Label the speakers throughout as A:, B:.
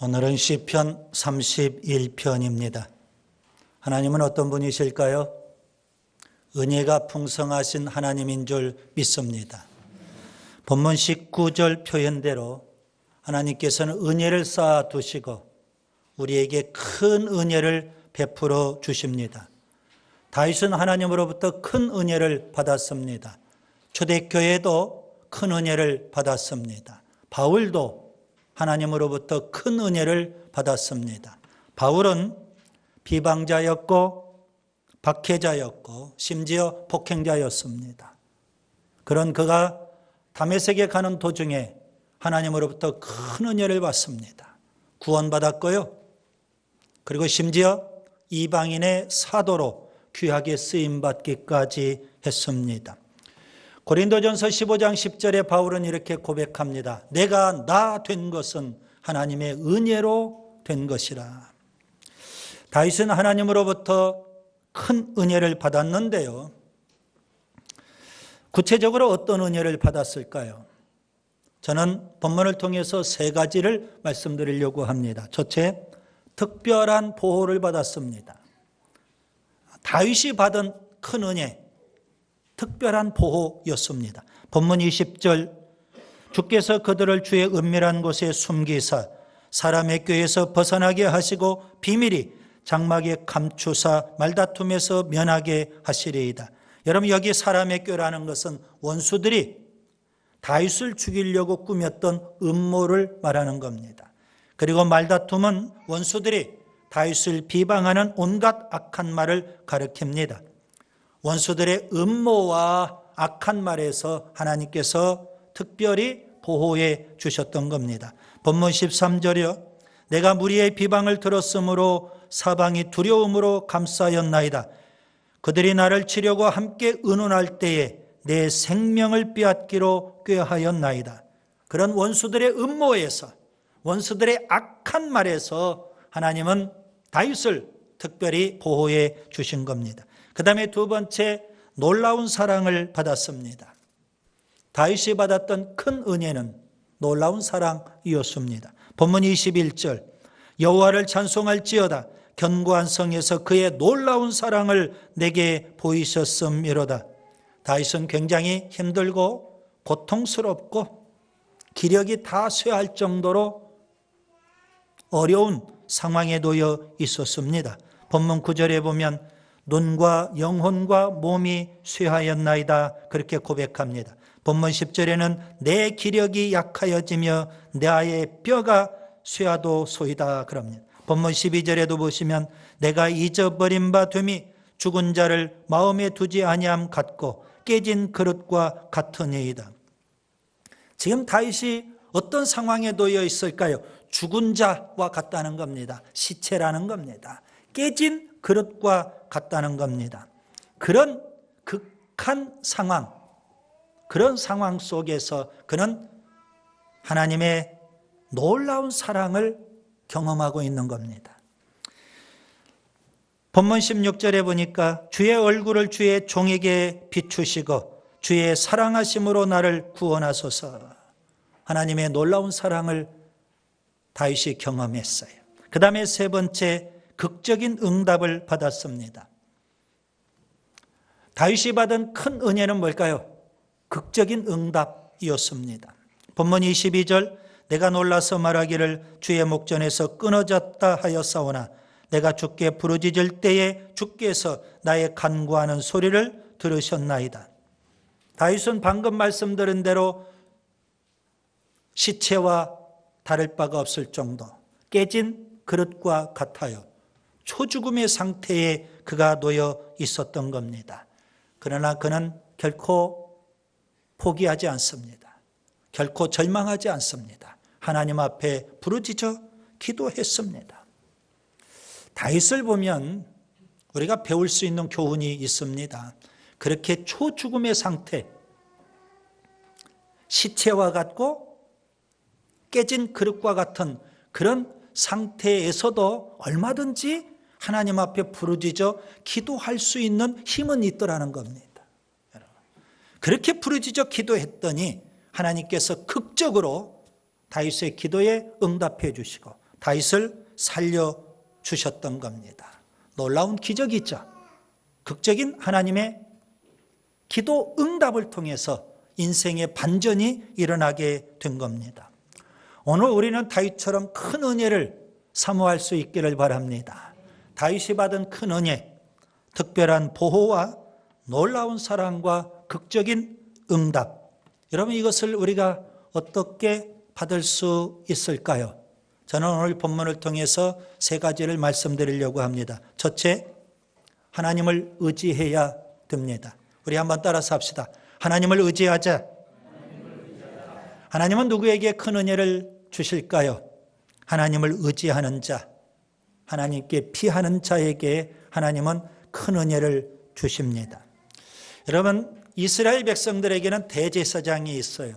A: 오늘은 시편 31편입니다. 하나님은 어떤 분이실까요? 은혜가 풍성하신 하나님인 줄 믿습니다. 본문 19절 표현대로 하나님께서는 은혜를 쌓아 두시고 우리에게 큰 은혜를 베풀어 주십니다. 다윗은 하나님으로부터 큰 은혜를 받았습니다. 초대교회도 큰 은혜를 받았습니다. 바울도 하나님으로부터 큰 은혜를 받았습니다. 바울은 비방자였고 박해자였고 심지어 폭행자였습니다. 그런 그가 다메섹에 가는 도중에 하나님으로부터 큰 은혜를 받습니다. 구원받았고요. 그리고 심지어 이방인의 사도로 귀하게 쓰임받기까지 했습니다. 고린도전서 15장 10절에 바울은 이렇게 고백합니다. 내가 나 된 것은 하나님의 은혜로 된 것이라. 다윗은 하나님으로부터 큰 은혜를 받았는데요. 구체적으로 어떤 은혜를 받았을까요? 저는 본문을 통해서 세 가지를 말씀드리려고 합니다. 첫째, 특별한 보호를 받았습니다. 다윗이 받은 큰 은혜, 특별한 보호였습니다. 본문 20절, 주께서 그들을 주의 은밀한 곳에 숨기사 사람의 꾀에서 벗어나게 하시고 비밀이 장막에 감추사 말다툼에서 면하게 하시리이다. 여러분, 여기 사람의 꾀라는 것은 원수들이 다윗을 죽이려고 꾸몄던 음모를 말하는 겁니다. 그리고 말다툼은 원수들이 다윗을 비방하는 온갖 악한 말을 가리킵니다. 원수들의 음모와 악한 말에서 하나님께서 특별히 보호해 주셨던 겁니다. 본문 13절이요. 내가 무리의 비방을 들었으므로 사방이 두려움으로 감싸였나이다. 그들이 나를 치려고 함께 의논할 때에 내 생명을 빼앗기로 꾀하였나이다. 그런 원수들의 음모에서, 원수들의 악한 말에서 하나님은 다윗을 특별히 보호해 주신 겁니다. 그 다음에 두 번째, 놀라운 사랑을 받았습니다. 다윗이 받았던 큰 은혜는 놀라운 사랑이었습니다. 본문 21절, 여호와를 찬송할지어다. 견고한 성에서 그의 놀라운 사랑을 내게 보이셨음이로다. 다윗은 굉장히 힘들고 고통스럽고 기력이 다 쇠할 정도로 어려운 상황에 놓여 있었습니다. 본문 9절에 보면 눈과 영혼과 몸이 쇠하였나이다, 그렇게 고백합니다. 본문 10절에는 내 기력이 약하여지며 내 아의 뼈가 쇠하도소이다 그럽니다. 본문 12절에도 보시면 내가 잊어버린 바 됨이 죽은 자를 마음에 두지 아니함 같고 깨진 그릇과 같으니이다. 지금 다윗이 어떤 상황에 놓여 있을까요? 죽은 자와 같다는 겁니다. 시체라는 겁니다. 깨진 그릇과 같다는 겁니다. 그런 극한 상황, 그런 상황 속에서 그는 하나님의 놀라운 사랑을 경험하고 있는 겁니다. 본문 16절에 보니까 주의 얼굴을 주의 종에게 비추시고 주의 사랑하심으로 나를 구원하소서. 하나님의 놀라운 사랑을 다윗이 경험했어요. 그 다음에 세 번째, 극적인 응답을 받았습니다. 다윗이 받은 큰 은혜는 뭘까요? 극적인 응답이었습니다. 본문 22절, 내가 놀라서 말하기를 주의 목전에서 끊어졌다 하였사오나 내가 주께 부르짖을 때에 주께서 나의 간구하는 소리를 들으셨나이다. 다윗은 방금 말씀드린 대로 시체와 다를 바가 없을 정도, 깨진 그릇과 같아요. 초죽음의 상태에 그가 놓여 있었던 겁니다. 그러나 그는 결코 포기하지 않습니다. 결코 절망하지 않습니다. 하나님 앞에 부르짖어 기도했습니다. 다윗을 보면 우리가 배울 수 있는 교훈이 있습니다. 그렇게 초죽음의 상태, 시체와 같고 깨진 그릇과 같은 그런 상태에서도 얼마든지 하나님 앞에 부르짖어 기도할 수 있는 힘은 있더라는 겁니다. 그렇게 부르짖어 기도했더니 하나님께서 극적으로 다윗의 기도에 응답해 주시고 다윗을 살려주셨던 겁니다. 놀라운 기적이죠. 극적인 하나님의 기도 응답을 통해서 인생의 반전이 일어나게 된 겁니다. 오늘 우리는 다윗처럼 큰 은혜를 사모할 수 있기를 바랍니다. 다윗이 받은 큰 은혜, 특별한 보호와 놀라운 사랑과 극적인 응답. 여러분, 이것을 우리가 어떻게 받을 수 있을까요? 저는 오늘 본문을 통해서 세 가지를 말씀드리려고 합니다. 첫째, 하나님을 의지해야 됩니다. 우리 한번 따라서 합시다. 하나님을 의지하자. 하나님은 누구에게 큰 은혜를 주실까요? 하나님을 의지하는 자, 하나님께 피하는 자에게 하나님은 큰 은혜를 주십니다. 여러분, 이스라엘 백성들에게는 대제사장이 있어요.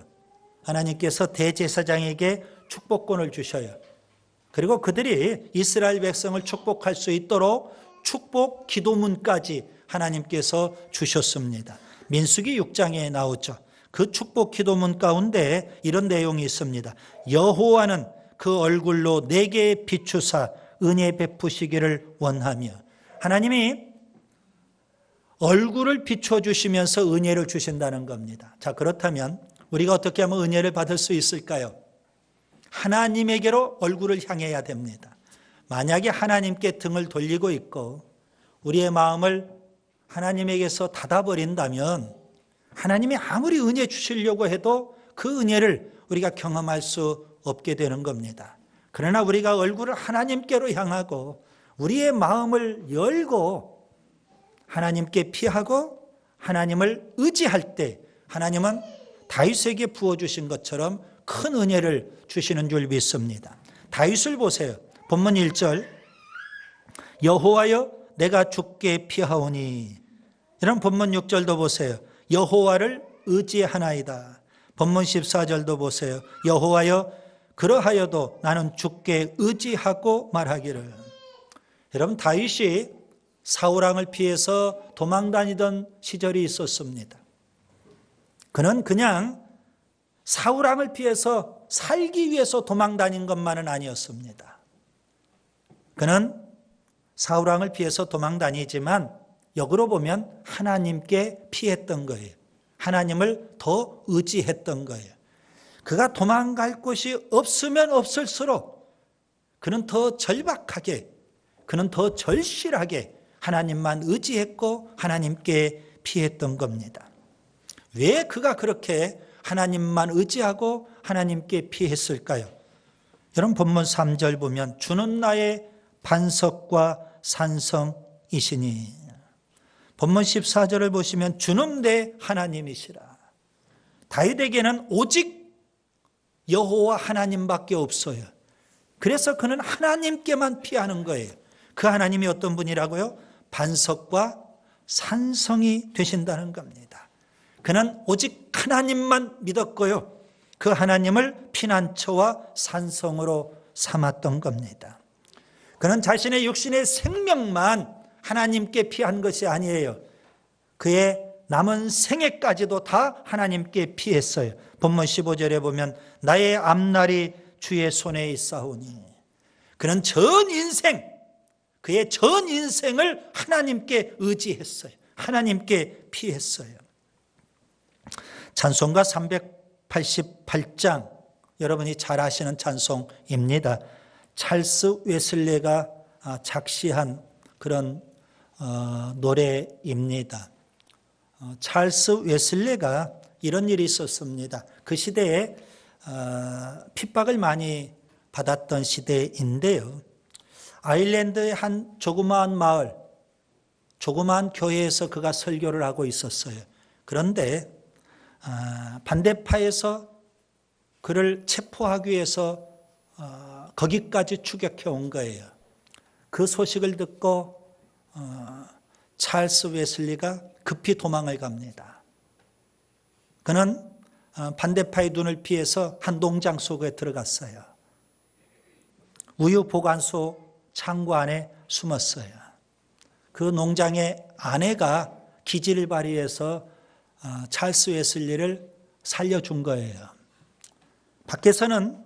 A: 하나님께서 대제사장에게 축복권을 주셔요. 그리고 그들이 이스라엘 백성을 축복할 수 있도록 축복 기도문까지 하나님께서 주셨습니다. 민수기 6장에 나오죠. 그 축복 기도문 가운데 이런 내용이 있습니다. 여호와는 그 얼굴로 내게 비추사 은혜 베푸시기를 원하며. 하나님이 얼굴을 비춰주시면서 은혜를 주신다는 겁니다. 자, 그렇다면 우리가 어떻게 하면 은혜를 받을 수 있을까요? 하나님에게로 얼굴을 향해야 됩니다. 만약에 하나님께 등을 돌리고 있고 우리의 마음을 하나님에게서 닫아버린다면 하나님이 아무리 은혜 주시려고 해도 그 은혜를 우리가 경험할 수 없게 되는 겁니다. 그러나 우리가 얼굴을 하나님께로 향하고 우리의 마음을 열고 하나님께 피하고 하나님을 의지할 때 하나님은 다윗에게 부어주신 것처럼 큰 은혜를 주시는 줄 믿습니다. 다윗을 보세요. 본문 1절, 여호와여 내가 주께 피하오니. 이런 본문 6절도 보세요. 여호와를 의지하나이다. 본문 14절도 보세요. 여호와여 그러하여도 나는 주께 의지하고 말하기를. 여러분, 다윗이 사울왕을 피해서 도망다니던 시절이 있었습니다. 그는 그냥 사울왕을 피해서 살기 위해서 도망다닌 것만은 아니었습니다. 그는 사울왕을 피해서 도망다니지만 역으로 보면 하나님께 피했던 거예요. 하나님을 더 의지했던 거예요. 그가 도망갈 곳이 없으면 없을수록 그는 더 절박하게, 그는 더 절실하게 하나님만 의지했고 하나님께 피했던 겁니다. 왜 그가 그렇게 하나님만 의지하고 하나님께 피했을까요? 여러분, 본문 3절 보면 주는 나의 반석과 산성이시니. 본문 14절을 보시면 주는 내 하나님이시라. 다윗에게는 오직 여호와 하나님밖에 없어요. 그래서 그는 하나님께만 피하는 거예요. 그 하나님이 어떤 분이라고요? 반석과 산성이 되신다는 겁니다. 그는 오직 하나님만 믿었고요. 그 하나님을 피난처와 산성으로 삼았던 겁니다. 그는 자신의 육신의 생명만 하나님께 피한 것이 아니에요. 그의 남은 생애까지도 다 하나님께 피했어요. 본문 15절에 보면 나의 앞날이 주의 손에 있사오니. 그는 전 인생, 그의 전 인생을 하나님께 의지했어요. 하나님께 피했어요. 찬송가 388장, 여러분이 잘 아시는 찬송입니다. 찰스 웨슬레가 작시한 그런 노래입니다. 찰스 웨슬레가 이런 일이 있었습니다. 그 시대에 핍박을 많이 받았던 시대인데요. 아일랜드의 한 조그마한 마을, 조그마한 교회에서 그가 설교를 하고 있었어요. 그런데 반대파에서 그를 체포하기 위해서 거기까지 추격해 온 거예요. 그 소식을 듣고 찰스 웨슬리가 급히 도망을 갑니다. 그는 반대파의 눈을 피해서 한 농장 속에 들어갔어요. 우유 보관소 창고 안에 숨었어요. 그 농장의 아내가 기지를 발휘해서 찰스 웨슬리를 살려준 거예요. 밖에서는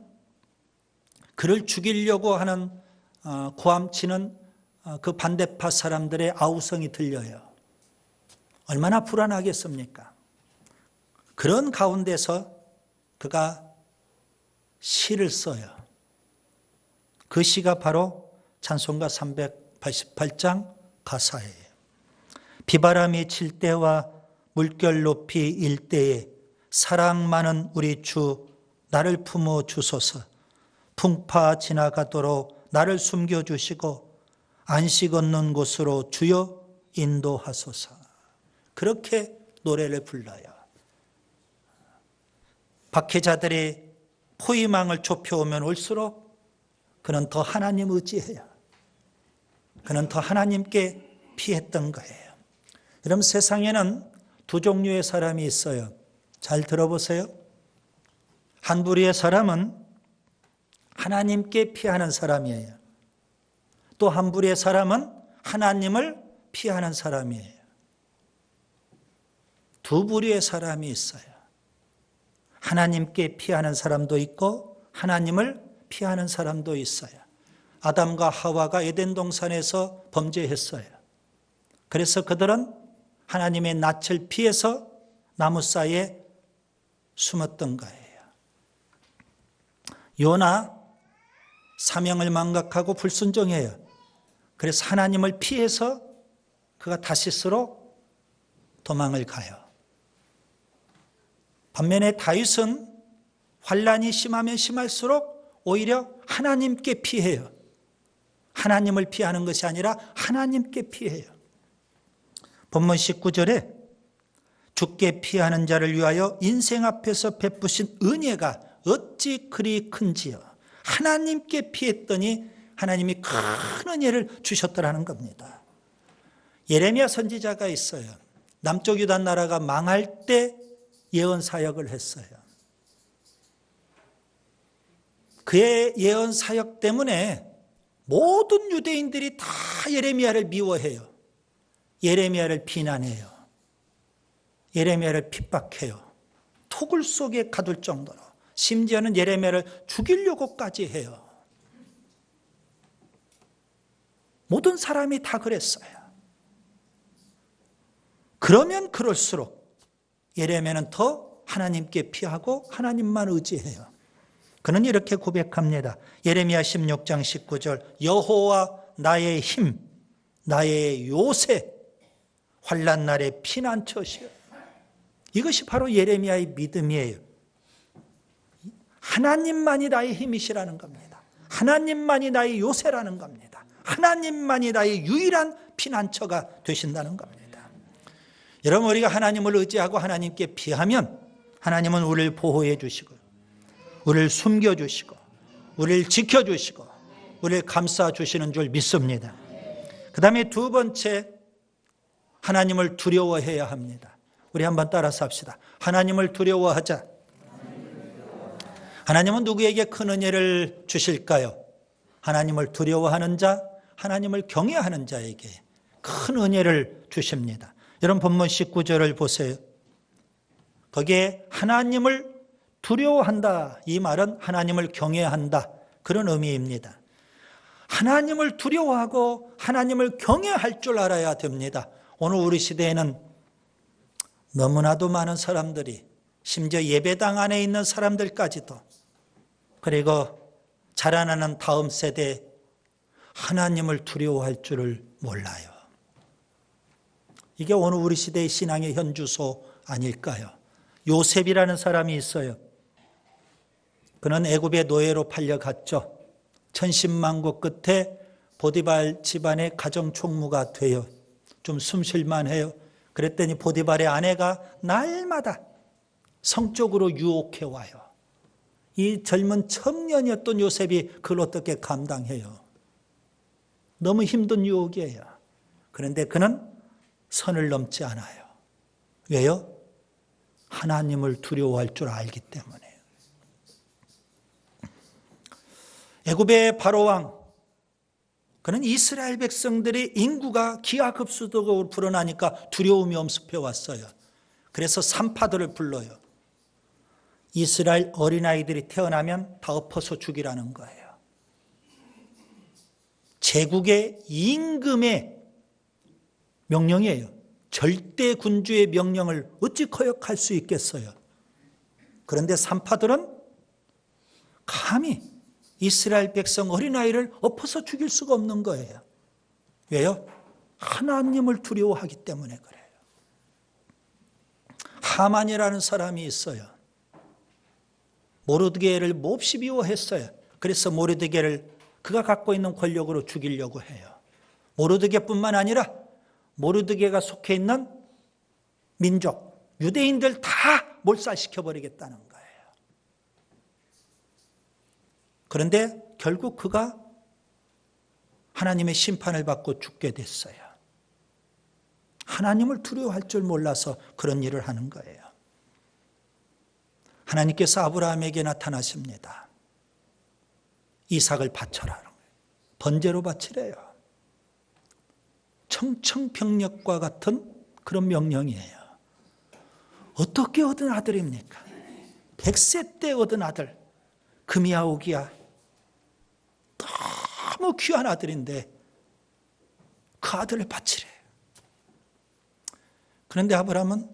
A: 그를 죽이려고 하는 고함치는 그 반대파 사람들의 아우성이 들려요. 얼마나 불안하겠습니까? 그런 가운데서 그가 시를 써요. 그 시가 바로 찬송가 388장 가사예요. 비바람이 칠 때와 물결 높이 일 때에 사랑 많은 우리 주 나를 품어 주소서. 풍파 지나가도록 나를 숨겨주시고 안식 얻는 곳으로 주여 인도하소서. 그렇게 노래를 불러요. 박해자들이 포위망을 좁혀오면 올수록 그는 더 하나님 의지해요. 그는 더 하나님께 피했던 거예요. 여러분, 세상에는 두 종류의 사람이 있어요. 잘 들어보세요. 한 부류의 사람은 하나님께 피하는 사람이에요. 또 한 부류의 사람은 하나님을 피하는 사람이에요. 두 부류의 사람이 있어요. 하나님께 피하는 사람도 있고 하나님을 피하는 사람도 있어요. 아담과 하와가 에덴 동산에서 범죄했어요. 그래서 그들은 하나님의 낯을 피해서 나무 사이에 숨었던 거예요. 요나 사명을 망각하고 불순종해요. 그래서 하나님을 피해서 그가 다시스로 도망을 가요. 반면에 다윗은 환난이 심하면 심할수록 오히려 하나님께 피해요. 하나님을 피하는 것이 아니라 하나님께 피해요. 본문 19절에 주께 피하는 자를 위하여 인생 앞에서 베푸신 은혜가 어찌 그리 큰지요. 하나님께 피했더니 하나님이 큰 은혜를 주셨더라는 겁니다. 예레미야 선지자가 있어요. 남쪽 유다 나라가 망할 때 예언 사역을 했어요. 그의 예언 사역 때문에 모든 유대인들이 다 예레미야를 미워해요. 예레미야를 비난해요. 예레미야를 핍박해요. 토굴 속에 가둘 정도로, 심지어는 예레미야를 죽이려고까지 해요. 모든 사람이 다 그랬어요. 그러면 그럴수록 예레미야는 더 하나님께 피하고 하나님만 의지해요. 그는 이렇게 고백합니다. 예레미야 16장 19절 여호와 나의 힘, 나의 요새, 환난 날의 피난처시여. 이것이 바로 예레미야의 믿음이에요. 하나님만이 나의 힘이시라는 겁니다. 하나님만이 나의 요새라는 겁니다. 하나님만이 나의 유일한 피난처가 되신다는 겁니다. 여러분, 우리가 하나님을 의지하고 하나님께 피하면 하나님은 우리를 보호해 주시고 우리를 숨겨주시고 우리를 지켜주시고 우리를 감싸주시는 줄 믿습니다. 그 다음에 두 번째, 하나님을 두려워해야 합니다. 우리 한번 따라서 합시다. 하나님을 두려워하자. 하나님은 누구에게 큰 은혜를 주실까요? 하나님을 두려워하는 자, 하나님을 경외하는 자에게 큰 은혜를 주십니다. 여러분, 본문 19절을 보세요. 거기에 하나님을 두려워한다, 이 말은 하나님을 경외한다, 그런 의미입니다. 하나님을 두려워하고 하나님을 경외할 줄 알아야 됩니다. 오늘 우리 시대에는 너무나도 많은 사람들이, 심지어 예배당 안에 있는 사람들까지도, 그리고 자라나는 다음 세대, 하나님을 두려워할 줄을 몰라요. 이게 오늘 우리 시대의 신앙의 현주소 아닐까요? 요셉이라는 사람이 있어요. 그는 애굽의 노예로 팔려갔죠. 천신만고 끝에 보디발 집안의 가정총무가 돼요. 좀 숨쉴만 해요. 그랬더니 보디발의 아내가 날마다 성적으로 유혹해 와요. 이 젊은 청년이었던 요셉이 그걸 어떻게 감당해요? 너무 힘든 유혹이에요. 그런데 그는 선을 넘지 않아요. 왜요? 하나님을 두려워할 줄 알기 때문에. 애굽의 바로왕, 그는 이스라엘 백성들의 인구가 기하급수적으로 불어나니까 두려움이 엄습해 왔어요. 그래서 산파들을 불러요. 이스라엘 어린아이들이 태어나면 다 엎어서 죽이라는 거예요. 제국의 임금의 명령이에요. 절대 군주의 명령을 어찌 거역할 수 있겠어요? 그런데 산파들은 감히 이스라엘 백성 어린아이를 엎어서 죽일 수가 없는 거예요. 왜요? 하나님을 두려워하기 때문에 그래요. 하만이라는 사람이 있어요. 모르드게를 몹시 미워했어요. 그래서 모르드게를 그가 갖고 있는 권력으로 죽이려고 해요. 모르드게뿐만 아니라 모르드게가 속해 있는 민족, 유대인들 다 몰살시켜버리겠다는 거예요. 그런데 결국 그가 하나님의 심판을 받고 죽게 됐어요. 하나님을 두려워할 줄 몰라서 그런 일을 하는 거예요. 하나님께서 아브라함에게 나타나십니다. 이삭을 바쳐라. 번제로 바치래요. 청청병력과 같은 그런 명령이에요. 어떻게 얻은 아들입니까? 100세 때 얻은 아들, 금이야 옥이야. 너무 귀한 아들인데 그 아들을 바치래요. 그런데 아브라함은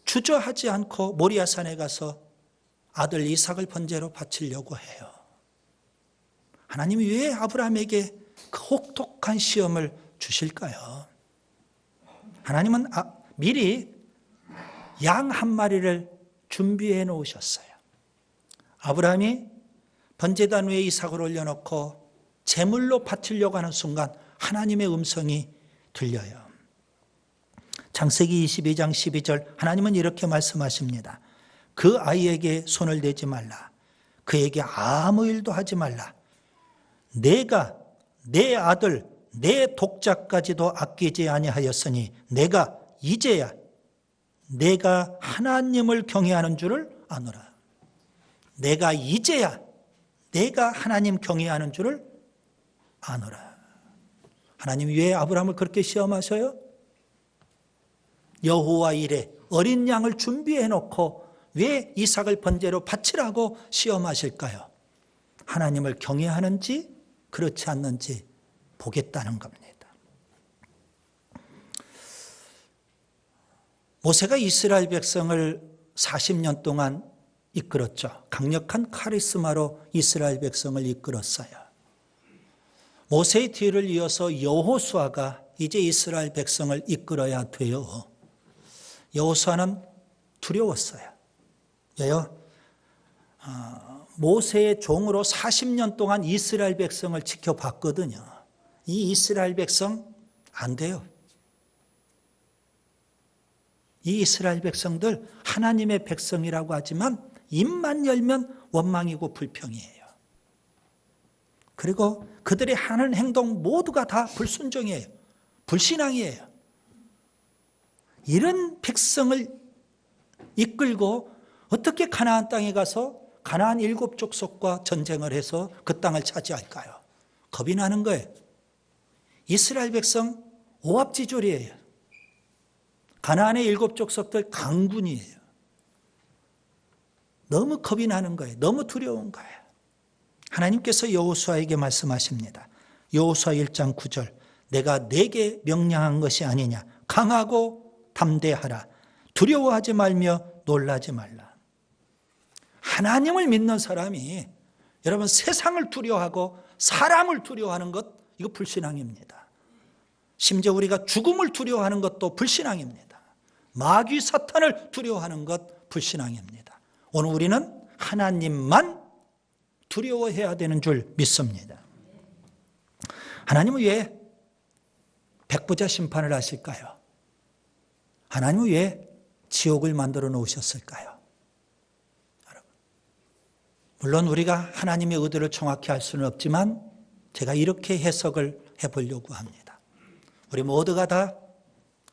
A: 주저하지 않고 모리아산에 가서 아들 이삭을 번제로 바치려고 해요. 하나님이 왜 아브라함에게 그 혹독한 시험을 주실까요? 하나님은 미리 양 한 마리를 준비해 놓으셨어요. 아브라함이 번제단 위에 이삭을 올려놓고 제물로 바치려고 하는 순간 하나님의 음성이 들려요. 창세기 22장 12절 하나님은 이렇게 말씀하십니다. 그 아이에게 손을 대지 말라. 그에게 아무 일도 하지 말라. 내가 내 아들 내 독자까지도 아끼지 아니하였으니 내가 이제야 내가 하나님을 경외하는 줄을 아노라. 내가 이제야 내가 하나님 경외하는 줄을 아노라. 하나님이 왜 아브라함을 그렇게 시험하셔요? 여호와 이레 어린 양을 준비해 놓고 왜 이삭을 번제로 바치라고 시험하실까요? 하나님을 경외하는지 그렇지 않는지 보겠다는 겁니다. 모세가 이스라엘 백성을 40년 동안 이끌었죠. 강력한 카리스마로 이스라엘 백성을 이끌었어요. 모세의 뒤를 이어서 여호수아가 이제 이스라엘 백성을 이끌어야 돼요. 여호수아는 두려웠어요. 왜요? 모세의 종으로 40년 동안 이스라엘 백성을 지켜봤거든요. 이 이스라엘 백성 안 돼요. 이 이스라엘 백성들 하나님의 백성이라고 하지만 입만 열면 원망이고 불평이에요. 그리고 그들이 하는 행동 모두가 다 불순종이에요. 불신앙이에요. 이런 백성을 이끌고 어떻게 가나안 땅에 가서 가나안 7족속과 전쟁을 해서 그 땅을 차지할까요? 겁이 나는 거예요. 이스라엘 백성 오합지졸이에요. 가나안의 7족속들 강군이에요. 너무 겁이 나는 거예요. 너무 두려운 거예요. 하나님께서 여호수아에게 말씀하십니다. 여호수아 1장 9절 내가 네게 명령한 것이 아니냐. 강하고 담대하라. 두려워하지 말며 놀라지 말라. 하나님을 믿는 사람이 여러분 세상을 두려워하고 사람을 두려워하는 것 이거 불신앙입니다. 심지어 우리가 죽음을 두려워하는 것도 불신앙입니다. 마귀 사탄을 두려워하는 것 불신앙입니다. 오늘 우리는 하나님만 두려워해야 되는 줄 믿습니다. 하나님은 왜 백보자 심판을 하실까요? 하나님은 왜 지옥을 만들어 놓으셨을까요? 물론 우리가 하나님의 의도를 정확히 알 수는 없지만 제가 이렇게 해석을 해보려고 합니다. 우리 모두가 다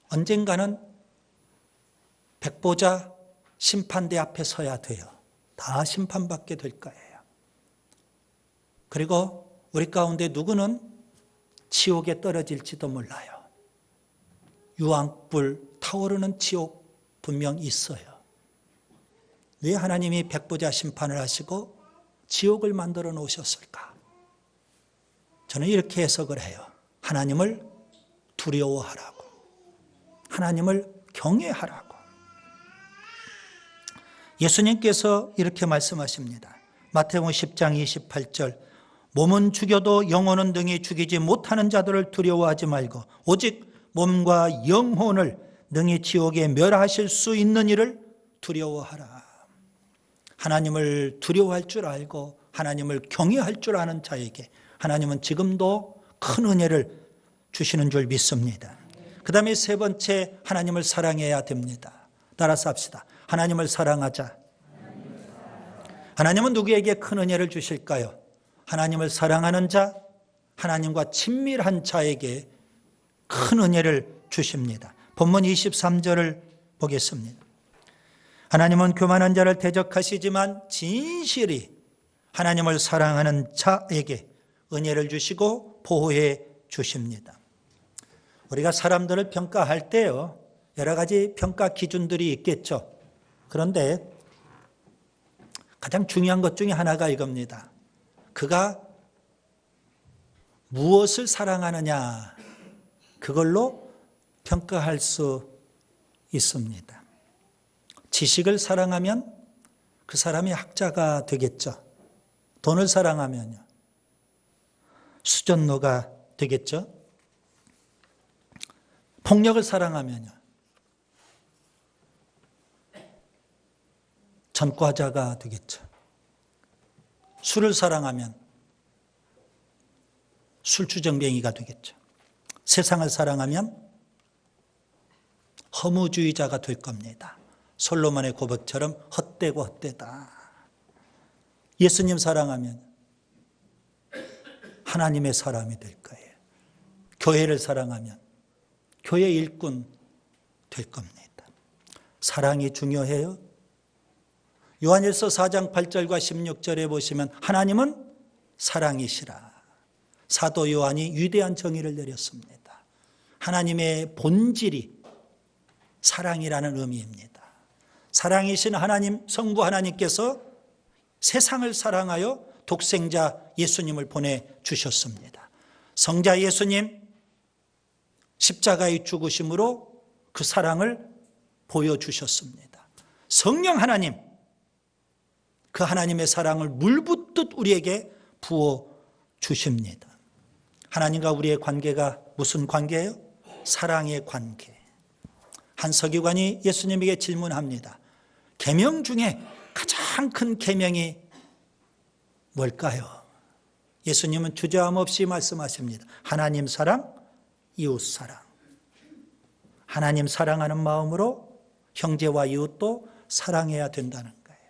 A: 언젠가는 백보자 심판대 앞에 서야 돼요. 다 심판받게 될 거예요. 그리고 우리 가운데 누구는 지옥에 떨어질지도 몰라요. 유황불 타오르는 지옥 분명 있어요. 왜 하나님이 백보자 심판을 하시고 지옥을 만들어 놓으셨을까? 저는 이렇게 해석을 해요. 하나님을 두려워하라고. 하나님을 경외하라고. 예수님께서 이렇게 말씀하십니다. 마태복음 10장 28절 몸은 죽여도 영혼은 등이 죽이지 못하는 자들을 두려워하지 말고 오직 몸과 영혼을 능히 지옥에 멸하실 수 있는 이를 두려워하라. 하나님을 두려워할 줄 알고 하나님을 경외할 줄 아는 자에게 하나님은 지금도 큰 은혜를 주시는 줄 믿습니다. 그 다음에 세 번째, 하나님을 사랑해야 됩니다. 따라서 합시다. 하나님을 사랑하자. 하나님은 누구에게 큰 은혜를 주실까요? 하나님을 사랑하는 자, 하나님과 친밀한 자에게 큰 은혜를 주십니다. 본문 23절을 보겠습니다. 하나님은 교만한 자를 대적하시지만 진실이 하나님을 사랑하는 자에게 은혜를 주시고 보호해 주십니다. 우리가 사람들을 평가할 때요, 여러 가지 평가 기준들이 있겠죠. 그런데 가장 중요한 것 중에 하나가 이겁니다. 그가 무엇을 사랑하느냐, 그걸로 평가할 수 있습니다. 지식을 사랑하면 그 사람이 학자가 되겠죠. 돈을 사랑하면요, 수전노가 되겠죠. 폭력을 사랑하면요, 전과자가 되겠죠. 술을 사랑하면 술주정뱅이가 되겠죠. 세상을 사랑하면 허무주의자가 될 겁니다. 솔로몬의 고백처럼 헛되고 헛되다. 예수님 사랑하면 하나님의 사람이 될 거예요. 교회를 사랑하면 교회 일꾼 될 겁니다. 사랑이 중요해요. 요한일서 4장 8절과 16절에 보시면 하나님은 사랑이시라. 사도 요한이 위대한 정의를 내렸습니다. 하나님의 본질이 사랑이라는 의미입니다. 사랑이신 하나님, 성부 하나님께서 세상을 사랑하여 독생자 예수님을 보내주셨습니다. 성자 예수님 십자가의 죽으심으로 그 사랑을 보여주셨습니다. 성령 하나님, 그 하나님의 사랑을 물붓듯 우리에게 부어주십니다. 하나님과 우리의 관계가 무슨 관계예요? 사랑의 관계. 한 서기관이 예수님에게 질문합니다. 계명 중에 가장 큰 계명이 뭘까요? 예수님은 주저함 없이 말씀하십니다. 하나님 사랑, 이웃 사랑. 하나님 사랑하는 마음으로 형제와 이웃도 사랑해야 된다는 거예요.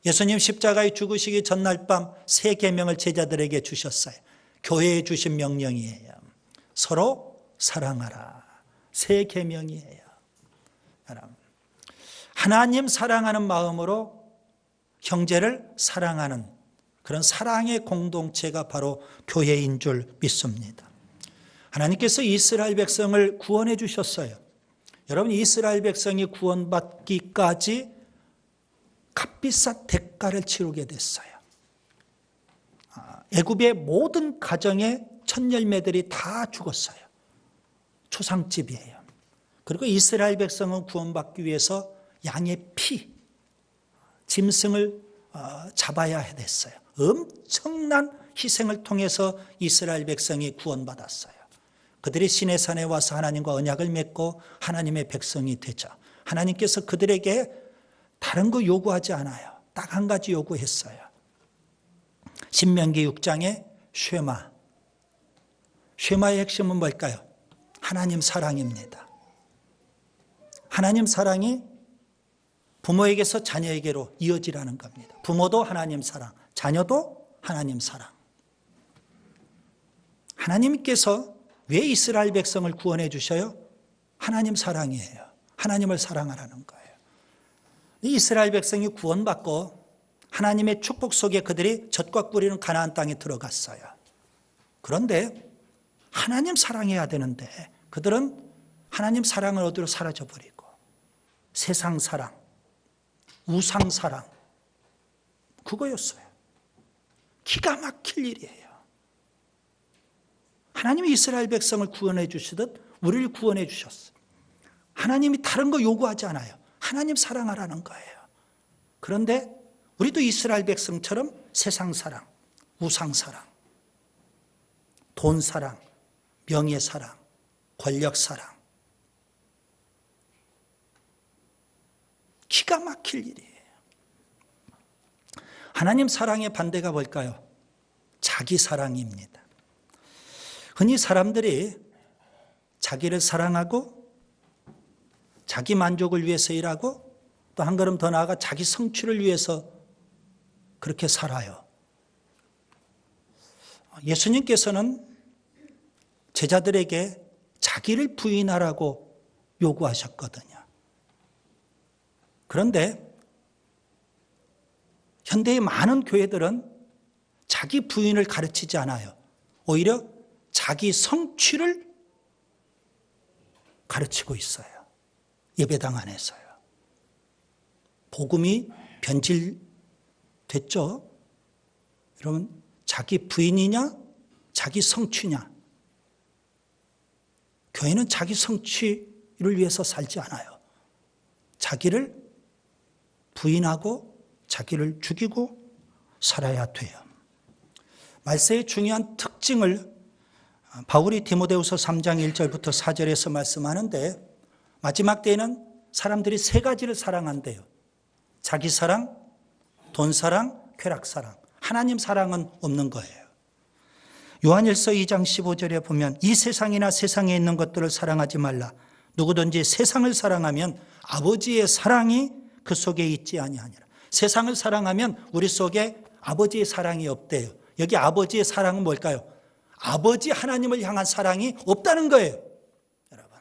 A: 예수님 십자가에 죽으시기 전날 밤 세 계명을 제자들에게 주셨어요. 교회에 주신 명령이에요. 서로 사랑하라. 세 계명이에요. 하나님 사랑하는 마음으로 형제를 사랑하는 그런 사랑의 공동체가 바로 교회인 줄 믿습니다. 하나님께서 이스라엘 백성을 구원해 주셨어요. 여러분, 이스라엘 백성이 구원받기까지 값비싼 대가를 치르게 됐어요. 애굽의 모든 가정의 첫 열매들이 다 죽었어요. 초상집이에요. 그리고 이스라엘 백성은 구원받기 위해서 양의 피, 짐승을 잡아야 됐어요. 엄청난 희생을 통해서 이스라엘 백성이 구원받았어요. 그들이 시내산에 와서 하나님과 언약을 맺고 하나님의 백성이 되죠. 하나님께서 그들에게 다른 거 요구하지 않아요. 딱 한 가지 요구했어요. 신명기 6장의 쉐마. 쉐마의 핵심은 뭘까요? 하나님 사랑입니다. 하나님 사랑이 부모에게서 자녀에게로 이어지라는 겁니다. 부모도 하나님 사랑, 자녀도 하나님 사랑. 하나님께서 왜 이스라엘 백성을 구원해 주셔요? 하나님 사랑이에요. 하나님을 사랑하라는 거예요. 이스라엘 백성이 구원받고 하나님의 축복 속에 그들이 젖과 꿀이는 가나안 땅에 들어갔어요. 그런데 하나님 사랑해야 되는데 그들은 하나님 사랑을 어디로 사라져버리고 세상 사랑, 우상 사랑, 그거였어요. 기가 막힐 일이에요. 하나님이 이스라엘 백성을 구원해 주시듯 우리를 구원해 주셨어요. 하나님이 다른 거 요구하지 않아요. 하나님 사랑하라는 거예요. 그런데 우리도 이스라엘 백성처럼 세상 사랑, 우상 사랑, 돈 사랑, 명예 사랑, 권력 사랑, 기가 막힐 일이에요. 하나님 사랑의 반대가 뭘까요? 자기 사랑입니다. 흔히 사람들이 자기를 사랑하고 자기 만족을 위해서 일하고 또 한 걸음 더 나아가 자기 성취를 위해서 그렇게 살아요. 예수님께서는 제자들에게 자기를 부인하라고 요구하셨거든요. 그런데 현대의 많은 교회들은 자기 부인을 가르치지 않아요. 오히려 자기 성취를 가르치고 있어요. 예배당 안에서요. 복음이 변질됐죠. 여러분, 자기 부인이냐 자기 성취냐. 교회는 자기 성취를 위해서 살지 않아요. 자기를 부인하고 자기를 죽이고 살아야 돼요. 말세의 중요한 특징을 바울이 디모데후서 3장 1절부터 4절에서 말씀하는데, 마지막 때에는 사람들이 세 가지를 사랑한대요. 자기 사랑, 돈 사랑, 쾌락 사랑. 하나님 사랑은 없는 거예요. 요한일서 2장 15절에 보면 이 세상이나 세상에 있는 것들을 사랑하지 말라. 누구든지 세상을 사랑하면 아버지의 사랑이 그 속에 있지 아니하니라. 세상을 사랑하면 우리 속에 아버지의 사랑이 없대요. 여기 아버지의 사랑은 뭘까요? 아버지 하나님을 향한 사랑이 없다는 거예요. 여러분,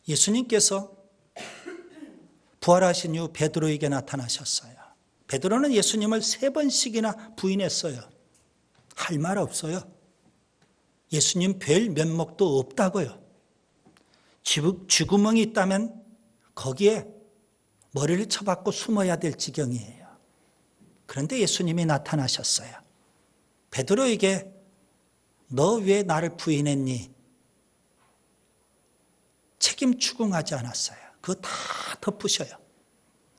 A: 예수님께서 부활하신 이후 베드로에게 나타나셨어요. 베드로는 예수님을 3번씩이나 부인했어요. 할 말 없어요. 예수님 뵐 면목도 없다고요. 쥐구멍이 있다면 거기에 머리를 쳐박고 숨어야 될 지경이에요. 그런데 예수님이 나타나셨어요. 베드로에게 너 왜 나를 부인했니? 책임 추궁하지 않았어요. 그거 다 덮으셔요.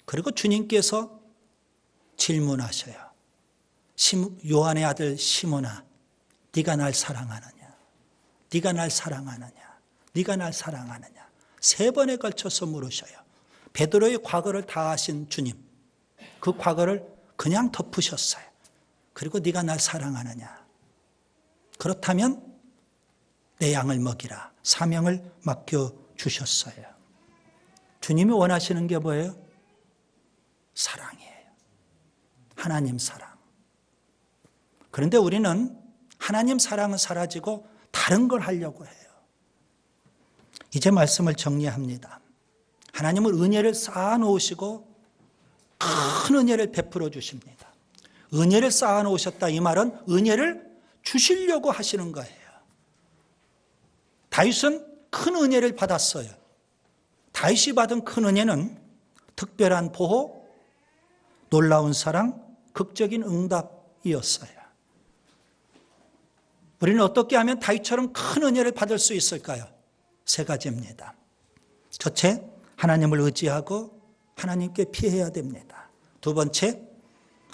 A: 그리고 주님께서 질문하셔요. 요한의 아들 시몬아, 네가 날 사랑하느냐? 네가 날 사랑하느냐? 네가 날 사랑하느냐? 3번에 걸쳐서 물으셔요. 베드로의 과거를 다 아신 주님, 그 과거를 그냥 덮으셨어요. 그리고 네가 날 사랑하느냐? 그렇다면 내 양을 먹이라. 사명을 맡겨주셨어요. 주님이 원하시는 게 뭐예요? 사랑이에요. 하나님 사랑. 그런데 우리는 하나님 사랑은 사라지고 다른 걸 하려고 해요. 이제 말씀을 정리합니다. 하나님은 은혜를 쌓아놓으시고 큰 은혜를 베풀어 주십니다. 은혜를 쌓아놓으셨다, 이 말은 은혜를 주시려고 하시는 거예요. 다윗은 큰 은혜를 받았어요. 다윗이 받은 큰 은혜는 특별한 보호, 놀라운 사랑, 극적인 응답이었어요. 우리는 어떻게 하면 다윗처럼 큰 은혜를 받을 수 있을까요? 3가지입니다. 첫째, 하나님을 의지하고 하나님께 피해야 됩니다. 2번째,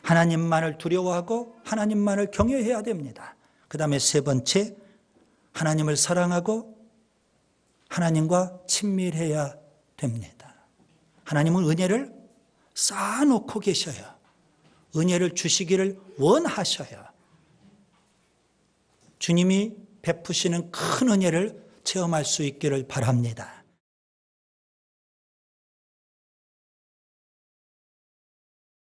A: 하나님만을 두려워하고 하나님만을 경외해야 됩니다. 그 다음에 3번째, 하나님을 사랑하고 하나님과 친밀해야 됩니다. 하나님은 은혜를 쌓아놓고 계셔요. 은혜를 주시기를 원하셔요. 주님이 베푸시는 큰 은혜를 체험할 수 있기를 바랍니다.